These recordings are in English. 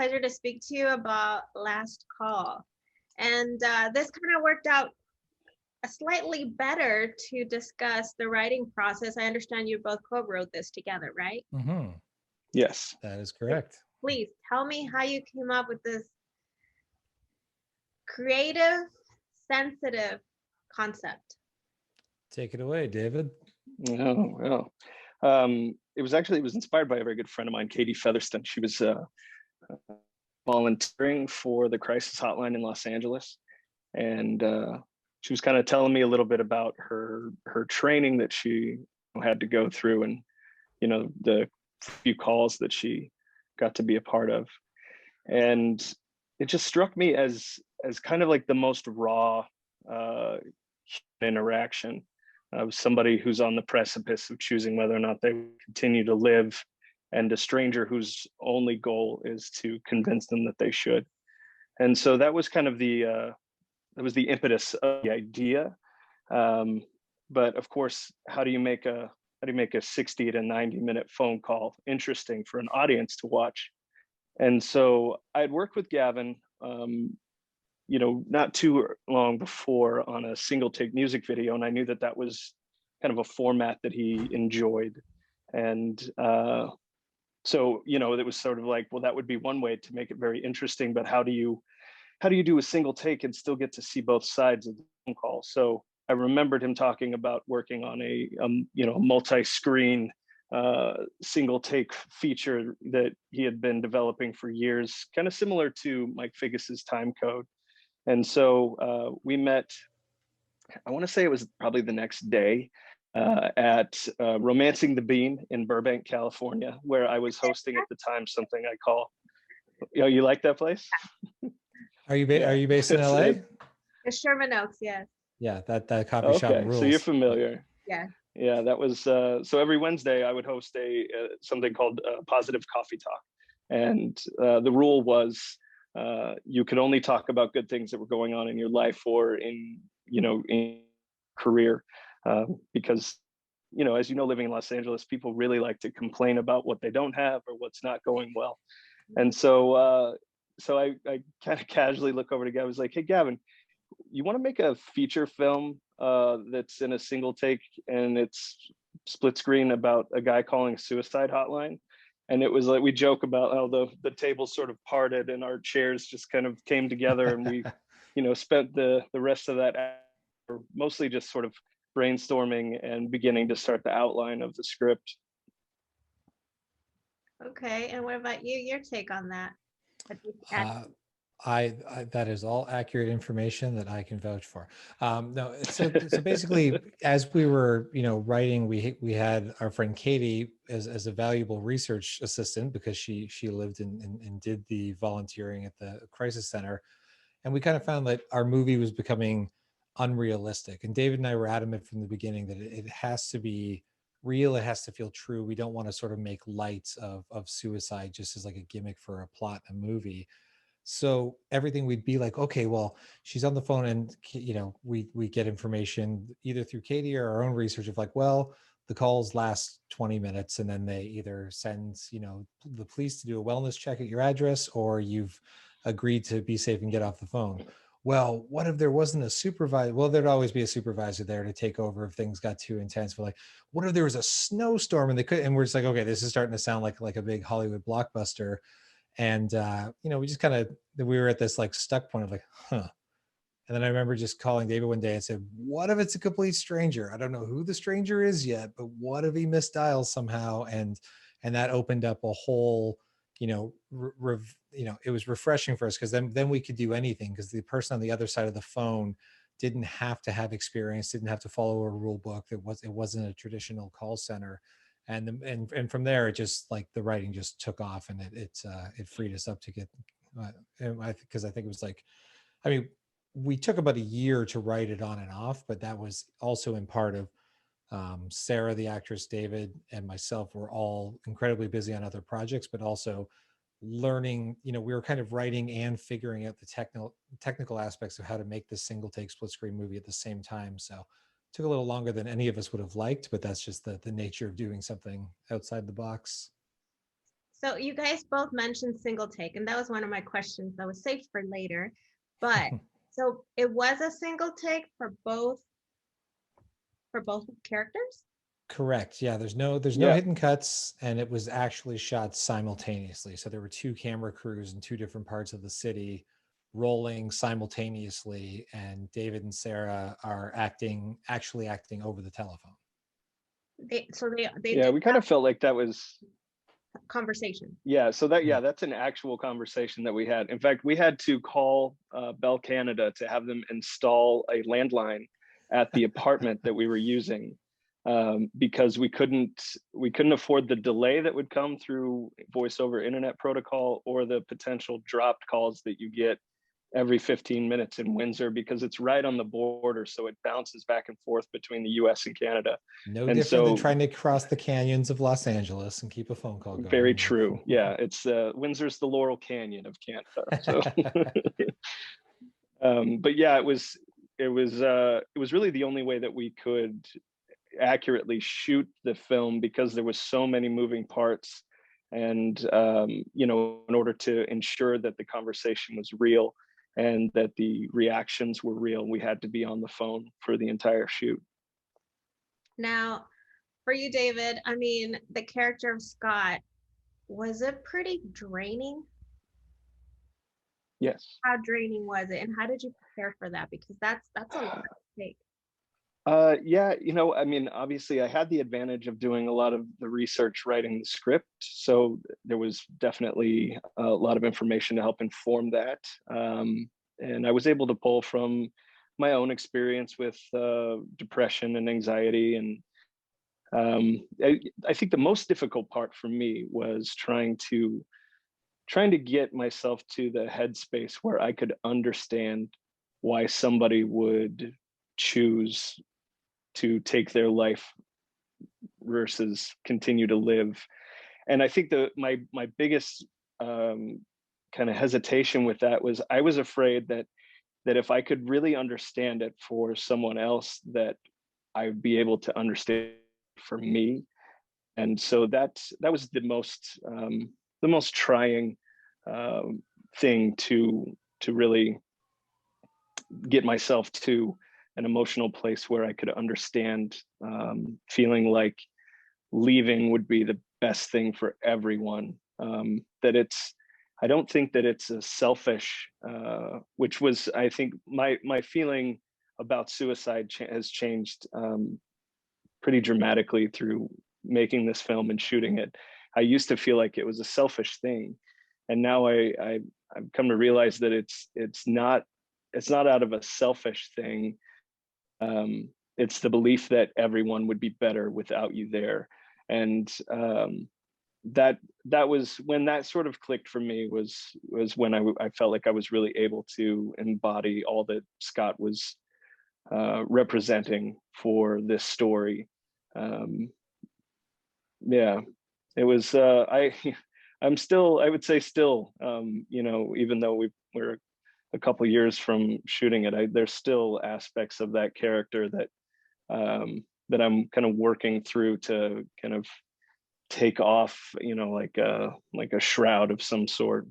pleasure to speak to you about Last Call. And this kind of worked out slightly better to discuss the writing process. I understand you both co-wrote this together, right? Mm-hmm. Yes. That is correct. Please tell me how you came up with this creative, sensitive concept. Take it away, David. Oh, well. It was inspired by a very good friend of mine, Katie Featherston. She was volunteering for the crisis hotline in Los Angeles. And she was kind of telling me a little bit about her training that she had to go through, and the few calls that she got to be a part of. And it just struck me as kind of like the most raw interaction of somebody who's on the precipice of choosing whether or not they continue to live, and a stranger whose only goal is to convince them that they should. And so that was kind of the impetus of the idea. But of course, how do you make a 60 to 90-minute phone call interesting for an audience to watch? And so I'd worked with Gavin, not too long before, on a single take music video, and I knew that was kind of a format that he enjoyed. And so it was sort of like, well, that would be one way to make it very interesting, but how do you do a single take and still get to see both sides of the phone call? So I remembered him talking about working on a multi-screen single take feature that he had been developing for years, kind of similar to Mike Figgis's Time Code. And so we met, I want to say it was probably the next day, at Romancing the Bean in Burbank, California, where I was hosting at the time something I call, you like that place? Are you based in LA? The Sherman Oaks, yes. Yeah, that coffee shop rules. So you're familiar. Yeah. Yeah, that was so every Wednesday I would host something called Positive Coffee Talk, and the rule was you could only talk about good things that were going on in your life or in career, because as living in Los Angeles, people really like to complain about what they don't have or what's not going well. And so I kind of casually look over to Gavin. I was like, hey, Gavin, you want to make a feature film that's in a single take and it's split screen about a guy calling a suicide hotline? And it was like, we joke about how the tables sort of parted and our chairs just kind of came together, and we spent the rest of that hour mostly just sort of brainstorming and beginning to start the outline of the script. Okay, and what about you? Your take on that? I that is all accurate information that I can vouch for. No, so basically, as we were writing, we had our friend Katie as a valuable research assistant, because she lived and did the volunteering at the crisis center, and we kind of found that our movie was becoming unrealistic. And David and I were adamant from the beginning that it has to be real, it has to feel true. We don't want to sort of make light of suicide just as like a gimmick for a plot in a movie. So everything, we'd be like, okay, well, she's on the phone, and we get information either through Katie or our own research of like, well, the calls last 20 minutes and then they either send the police to do a wellness check at your address, or you've agreed to be safe and get off the phone. Well, what if there wasn't a supervisor? Well, there'd always be a supervisor there to take over if things got too intense. But like, what if there was a snowstorm and they could? And we're just like, okay, this is starting to sound like a big Hollywood blockbuster. And we just we were at this like stuck point of like, huh. And then I remember just calling David one day and said, what if it's a complete stranger? I don't know who the stranger is yet, but what if he misdials somehow? And that opened up a whole, it was refreshing for us, because then we could do anything, because the person on the other side of the phone didn't have to have experience, didn't have to follow a rule book. It wasn't a traditional call center. And from there, it just like the writing just took off, and it freed us up to get, because I think it was like, I mean, we took about a year to write it on and off, but that was also in part of Sarah, the actress, David, and myself were all incredibly busy on other projects, but also learning, we were kind of writing and figuring out the technical aspects of how to make this single take split screen movie at the same time. So took a little longer than any of us would have liked, but that's just the nature of doing something outside the box. So you guys both mentioned single take, and that was one of my questions that was saved for later. But so it was a single take for both characters? Correct. Yeah, there's no Yeah. hidden cuts, and it was actually shot simultaneously. So there were two camera crews in two different parts of the city rolling simultaneously, and David and Sarah are actually acting over the telephone. They Yeah, did we kind of felt like that was, conversation. yeah, so that's an actual conversation that we had. In fact, we had to call Bell Canada to have them install a landline at the apartment that we were using, because we couldn't afford the delay that would come through voice over internet protocol, or the potential dropped calls that you get every 15 minutes in Windsor, because it's right on the border, so it bounces back and forth between the US and Canada. No And different than so, try to cross the canyons of Los Angeles and keep a phone call going. very true. Yeah, it's Windsor's the Laurel Canyon of Canada. So, but yeah, it was really the only way that we could accurately shoot the film, because there was so many moving parts, and in order to ensure that the conversation was real and that the reactions were real, we had to be on the phone for the entire shoot. Now, for you, David, I mean, the character of Scott, was it pretty draining? Yes. How draining was it, and how did you prepare for that? Because that's a lot to take. Yeah, I mean, obviously I had the advantage of doing a lot of the research writing the script, so there was definitely a lot of information to help inform that. And I was able to pull from my own experience with depression and anxiety. And I think the most difficult part for me was trying to get myself to the headspace where I could understand why somebody would choose to take their life versus continue to live. And I think my biggest kind of hesitation with that was, I was afraid that if I could really understand it for someone else, that I'd be able to understand for me. And so that was the most trying thing to really get myself to an emotional place where I could understand, feeling like leaving would be the best thing for everyone. I don't think that it's a selfish, which was, I think, my feeling about suicide has changed pretty dramatically through making this film and shooting it. I used to feel like it was a selfish thing, and now I've come to realize that it's not out of a selfish thing. It's the belief that everyone would be better without you there. And that was when that sort of clicked for me, was when I felt like I was really able to embody all that Scott was representing for this story. Yeah, it was, I'm still, I would say still, even though we're a couple of years from shooting it, there's still aspects of that character that that I'm kind of working through to kind of take off, like a shroud of some sort.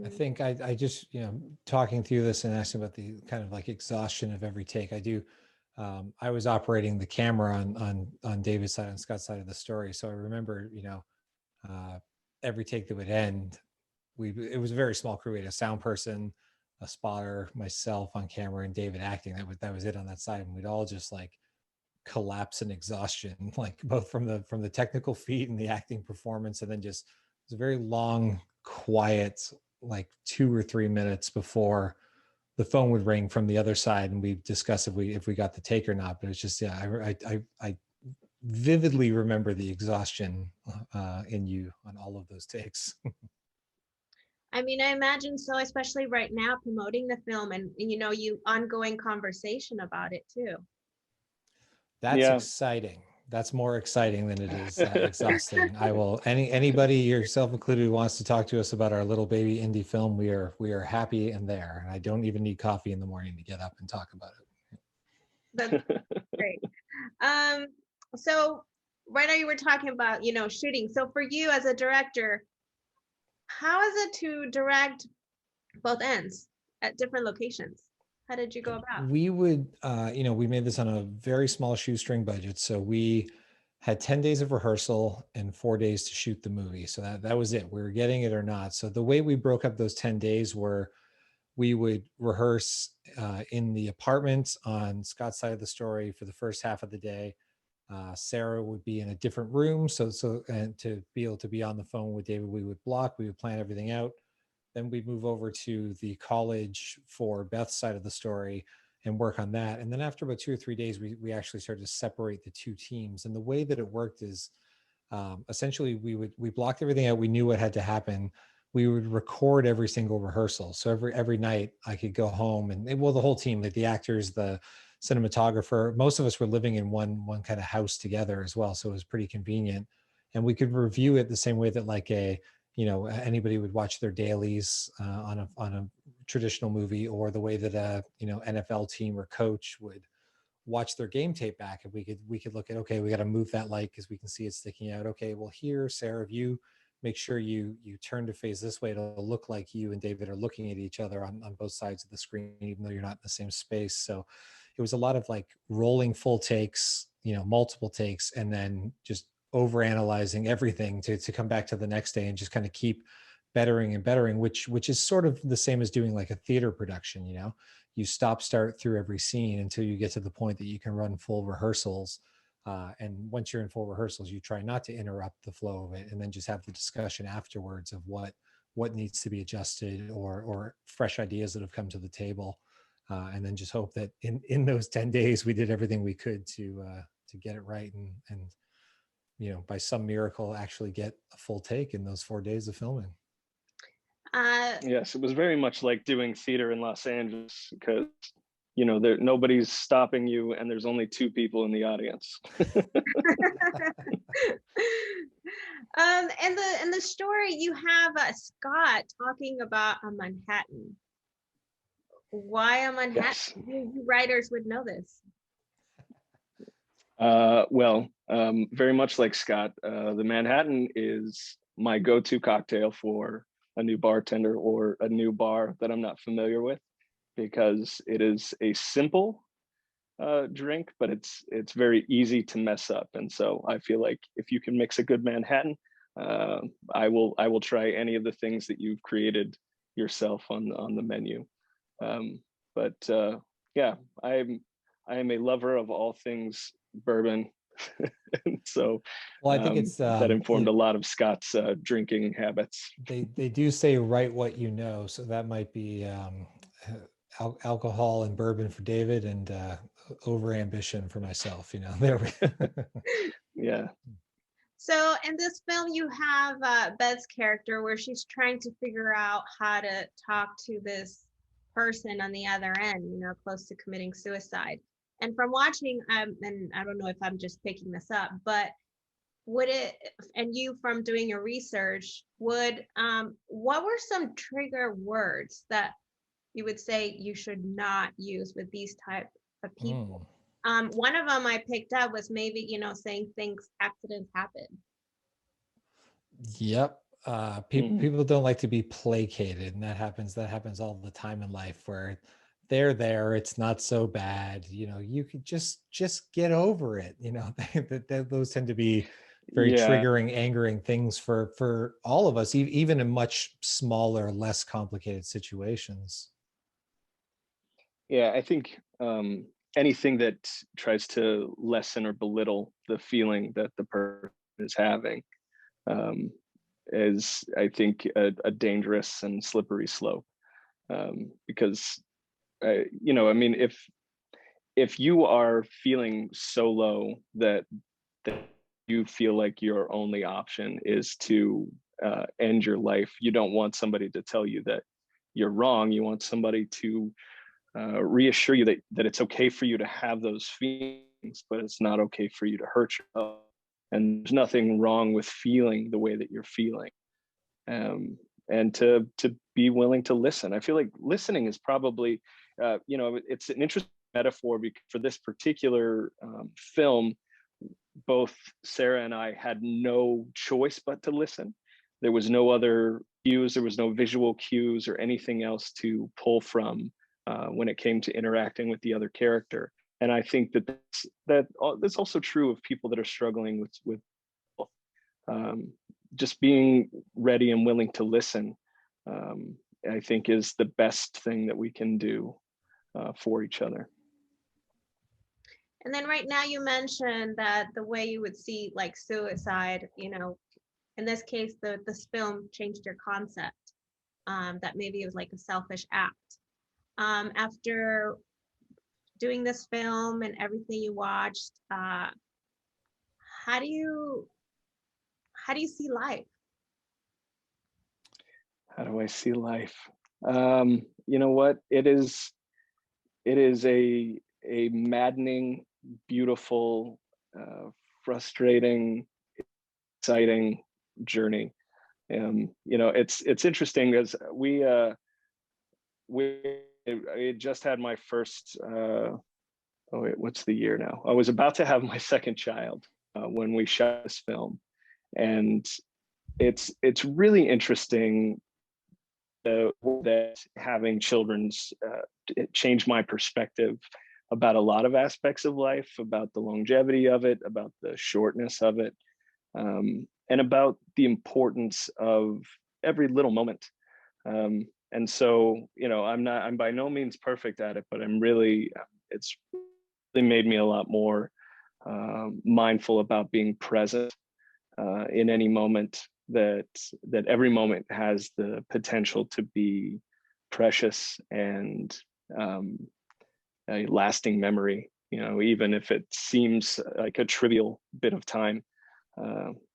I think I just, talking through this and asking about the kind of like exhaustion of every take, I was operating the camera on David's side, on Scott's side of the story. So I remember, every take that would end, it was a very small crew. We had a sound person, a spotter, myself on camera, and David acting. That was it on that side. And we'd all just like collapse in exhaustion, like both from the technical feat and the acting performance. And then just, it was a very long, quiet, like 2 or 3 minutes before the phone would ring from the other side, and we discuss if we got the take or not. But it's just, yeah, I vividly remember the exhaustion in you on all of those takes. I mean, I imagine so, especially right now promoting the film, and you ongoing conversation about it too. That's Yeah. exciting. That's more exciting than it is exhausting. I will, anybody, yourself included, who wants to talk to us about our little baby indie film, we are happy and there. I don't even need coffee in the morning to get up and talk about it. That's great. So right now you were talking about, shooting. So for you as a director, how is it to direct both ends at different locations? How did you go about? We would, we made this on a very small shoestring budget. So we had 10 days of rehearsal and 4 days to shoot the movie. So that was it. We were getting it or not. So the way we broke up those 10 days were we would rehearse in the apartment on Scott's side of the story for the first half of the day. Sarah would be in a different room. And to be able to be on the phone with David, we would plan everything out. Then we'd move over to the college for Beth's side of the story and work on that. And then after about 2 or 3 days, we actually started to separate the two teams. And the way that it worked is essentially we blocked everything out. We knew what had to happen. We would record every single rehearsal. So every night I could go home and the whole team, like the actors, the cinematographer, most of us were living in one kind of house together as well. So it was pretty convenient. And we could review it the same way that like anybody would watch their dailies on a traditional movie, or the way that a NFL team or coach would watch their game tape back. And we could look at, okay, we got to move that light because we can see it sticking out. Okay, well here, Sarah, if you make sure you turn to face this way, it'll look like you and David are looking at each other on both sides of the screen, even though you're not in the same space. So it was a lot of like rolling full takes, multiple takes, and then just over analyzing everything to come back to the next day and just kind of keep bettering and bettering, which is sort of the same as doing like a theater production. You start through every scene until you get to the point that you can run full rehearsals. And once you're in full rehearsals, you try not to interrupt the flow of it, and then just have the discussion afterwards of what needs to be adjusted, or fresh ideas that have come to the table. And then just hope that in those 10 days, we did everything we could to get it right. And by some miracle, actually get a full take in those 4 days of filming. Yes, it was very much like doing theater in Los Angeles, because nobody's stopping you and there's only two people in the audience. In the story, you have Scott talking about a Manhattan. Why a Manhattan? Yes. You writers would know this. Very much like Scott, the Manhattan is my go-to cocktail for a new bartender or a new bar that I'm not familiar with, because it is a simple drink, but it's very easy to mess up. And so I feel like if you can mix a good Manhattan, I will try any of the things that you've created yourself on the menu. Yeah, I am a lover of all things bourbon. And so well, I think it's that informed a lot of Scott's drinking habits. They do say write what you know, so that might be alcohol and bourbon for David, and over ambition for myself. There Yeah. So in this film, you have Beth's character where she's trying to figure out how to talk to this person on the other end, close to committing suicide. And from watching, and I don't know if I'm just picking this up, but and you from doing your research, what were some trigger words that you would say you should not use with these type of people? One of them I picked up was maybe, saying accidents happen. Yep. People don't like to be placated, and that happens all the time in life, where they're there, it's not so bad, you could just get over it. Those tend to be very triggering, angering things for all of us, even in much smaller, less complicated situations. Yeah, I think anything that tries to lessen or belittle the feeling that the person is having is, I think, a dangerous and slippery slope. Because, if you are feeling so low that you feel like your only option is to end your life, you don't want somebody to tell you that you're wrong. You want somebody to reassure you that it's okay for you to have those feelings, but it's not okay for you to hurt yourself. And there's nothing wrong with feeling the way that you're feeling. And to be willing to listen. I feel like listening is probably, it's an interesting metaphor, because for this particular film, both Sarah and I had no choice but to listen. There was no other cues, there was no visual cues or anything else to pull from when it came to interacting with the other character. And I think that's also true of people that are struggling with just being ready and willing to listen. I think is the best thing that we can do for each other. And then right now you mentioned that the way you would see like suicide, in this case, this film changed your concept, that maybe it was like a selfish act. After doing this film and everything you watched, how do you see life? How do I see life? You know what? It is a maddening, beautiful, frustrating, exciting journey. It's interesting as we I just had my first what's the year now? I was about to have my second child when we shot this film, and it's really interesting that having children's changed my perspective about a lot of aspects of life, about the longevity of it, about the shortness of it, and about the importance of every little moment. And so, I'm by no means perfect at it, but it's really made me a lot more mindful about being present in any moment, that every moment has the potential to be precious and a lasting memory, even if it seems like a trivial bit of time.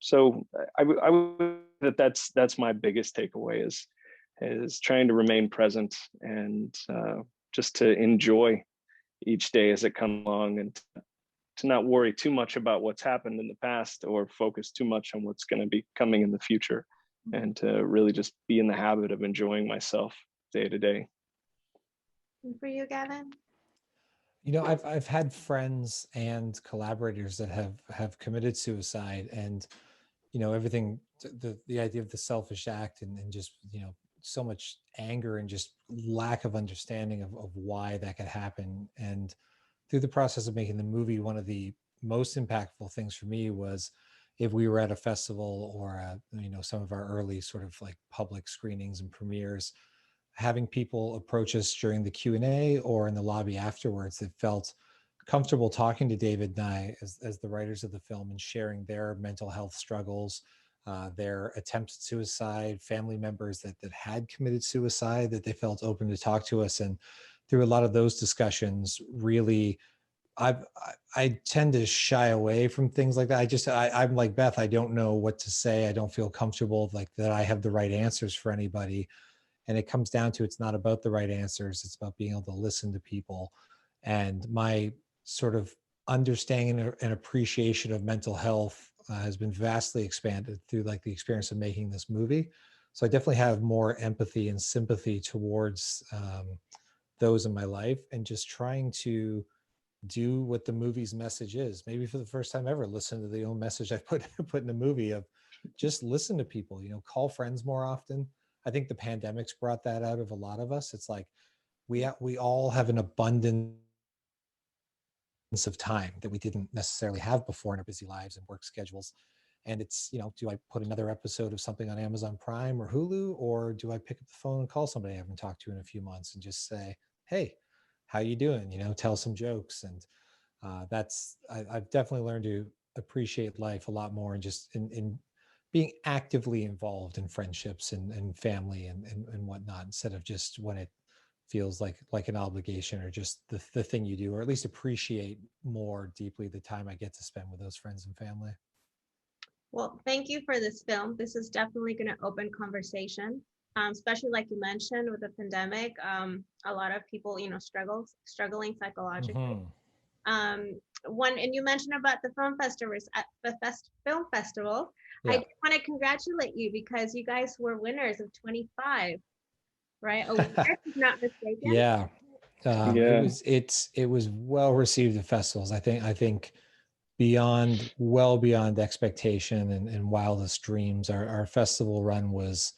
So I would that's my biggest takeaway is trying to remain present and just to enjoy each day as it comes along, and to not worry too much about what's happened in the past or focus too much on what's going to be coming in the future, and to really just be in the habit of enjoying myself day to day. And for you, Gavin? I've had friends and collaborators that have committed suicide, and everything, the idea of the selfish act, and just so much anger and just lack of understanding of why that could happen. And through the process of making the movie, one of the most impactful things for me was if we were at a festival or some of our early sort of like public screenings and premieres, having people approach us during the Q&A or in the lobby afterwards that felt comfortable talking to David and I as the writers of the film, and sharing their mental health struggles, their attempted suicide, family members that had committed suicide, that they felt open to talk to us. And through a lot of those discussions, really, I tend to shy away from things like that. I'm like Beth, I don't know what to say. I don't feel comfortable like that I have the right answers for anybody. And it comes down to, it's not about the right answers. It's about being able to listen to people. And my sort of understanding and appreciation of mental health has been vastly expanded through like the experience of making this movie. So I definitely have more empathy and sympathy towards those in my life, and just trying to do what the movie's message is. Maybe for the first time ever, listen to the own message I put in the movie of just listen to people, call friends more often. I think the pandemic's brought that out of a lot of us. It's like we all have an abundance of time that we didn't necessarily have before in our busy lives and work schedules. And it's, do I put another episode of something on Amazon Prime or Hulu, or do I pick up the phone and call somebody I haven't talked to in a few months and just say, hey, how you doing? Tell some jokes. And I've definitely learned to appreciate life a lot more, and just in being actively involved in friendships and family and whatnot, instead of just when it feels like an obligation or just the thing you do, or at least appreciate more deeply the time I get to spend with those friends and family. Well, thank you for this film. This is definitely going to open conversation, especially like you mentioned with the pandemic. A lot of people, struggling psychologically. And you mentioned about the film festivals at the film festival. Yeah. I just want to congratulate you because you guys were winners of 25, right? Oh, if not mistaken. Yeah. It was well received at festivals. I think well beyond expectation and wildest dreams. Our festival run was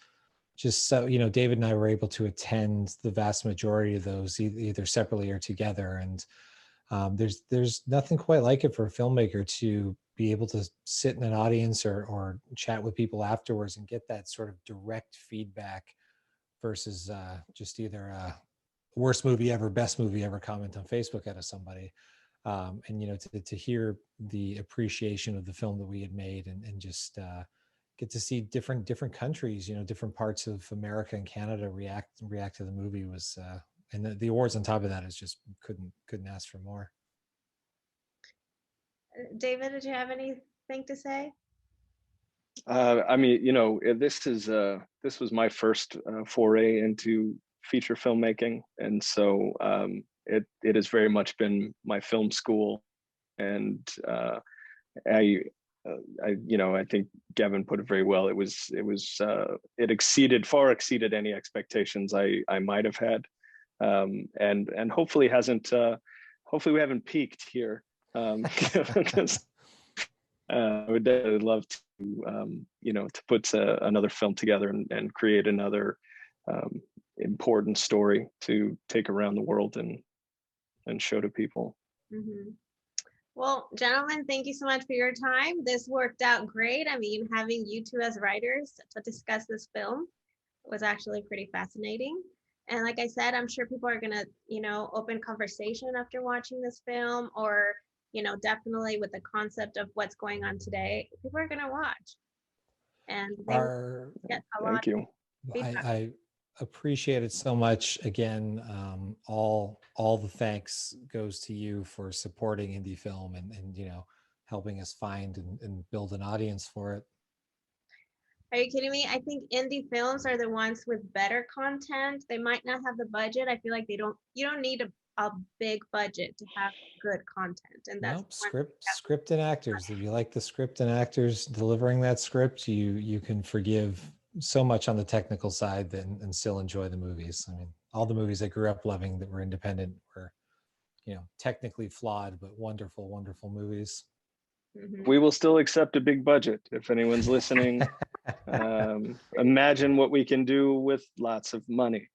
just so, you know, David and I were able to attend the vast majority of those either separately or together. And there's nothing quite like it for a filmmaker to be able to sit in an audience or chat with people afterwards and get that sort of direct feedback versus just either worst movie ever, best movie ever comment on Facebook out of somebody. And, you know, to hear the appreciation of the film that we had made and just get to see different countries, you know, different parts of America and Canada react to the movie was, and the awards on top of that is just couldn't ask for more. David, did you have anything to say? I mean, you know, this was my first foray into feature filmmaking, and so it has very much been my film school, and I you know, I think Gavin put it very well. It far exceeded any expectations I might have had, and hopefully hopefully we haven't peaked here, because I would definitely love to, you know, to put another film together and create another important story to take around the world and show to people. Mm-hmm. Well, gentlemen, thank you so much for your time. This worked out great. I mean, having you two as writers to discuss this film was actually pretty fascinating. And like I said, I'm sure people are gonna, you know, open conversation after watching this film, or, you know, definitely with the concept of what's going on today, people are gonna watch. And they will get a lot Thank you. of feedback. I appreciate it so much. Again, all the thanks goes to you for supporting indie film and you know, helping us find and build an audience for it. Are you kidding me? I think indie films are the ones with better content. They might not have the budget. I feel like you don't need a big budget to have good content. And that's Nope, script and actors. If you like the script and actors delivering that script, you can forgive so much on the technical side and still enjoy the movies. I mean, all the movies I grew up loving that were independent were, you know, technically flawed but wonderful, wonderful movies. Mhm. We will still accept a big budget if anyone's listening. Imagine what we can do with lots of money.